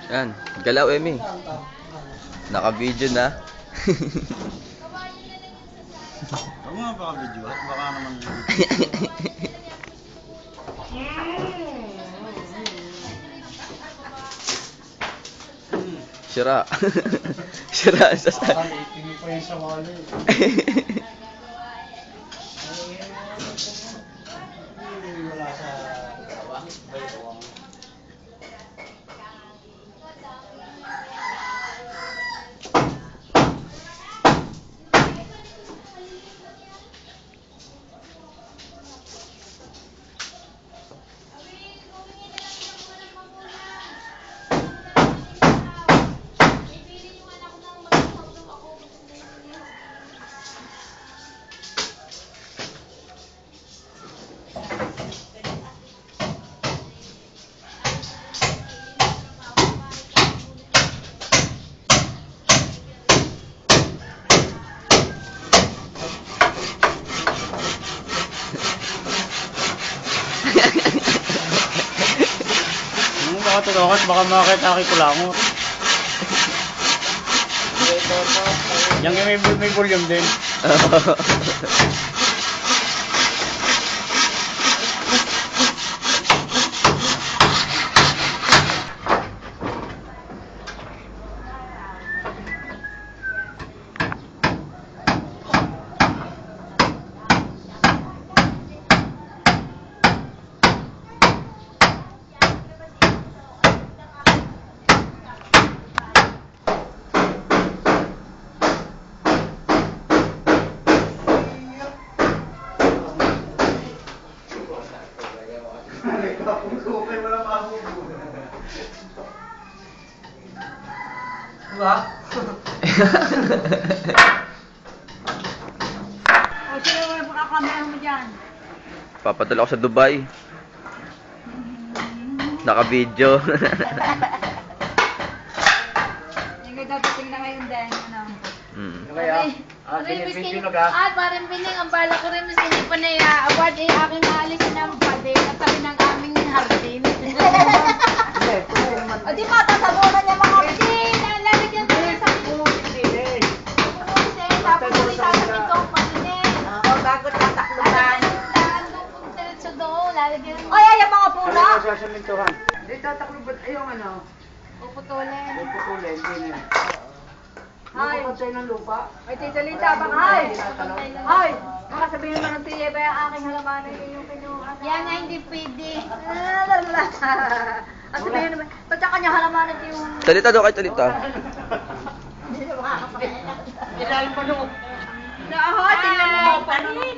Yan, galaw Emi. Naka-video na. Huwag mo nga baka-video at baka naman Sira. Sira sa sasakyan. Tingin pa yun sa wali. Wala sa gawa. baka tulokas, baka makakita ko langot. Yan may volume din. Diba? O, sino mo yung pakakamera mo dyan? Papadala ko sa Dubai. Naka-video. Yung dating na ngayon din, ano? Kaya, binibidyo na ka? Parang bining, ang bala ko rin, mas hindi pa na award ay aking naalisin ng pade, at tabi ng aming hardin. O di ba, tasabunan niya mga kapatid, lalagyan ko rin sa pinag. Tapos ko isasabit ko ang paginin. Oo, bago tatakluban. Kung diretso doon, lalagyan mo. Ay, ay, ang mga pula! Ano sa samintuhan? Dito tatakluban, ayong ano? Puputulin. Puputulin, hindi na. Ay. Nakapatay ng lupa. Ay, Tito Lita, baka ay! Ay! Baka sabihin naman ng tiye ba yung aking halamanan yung kinuha na? Yan nga hindi pwede. At sabihin naman, ba't yung kanya halamanan yung... Talita daw kay Talita. Hindi na makakapagay. Ilalim pa doon. Tingnan mo mga panin.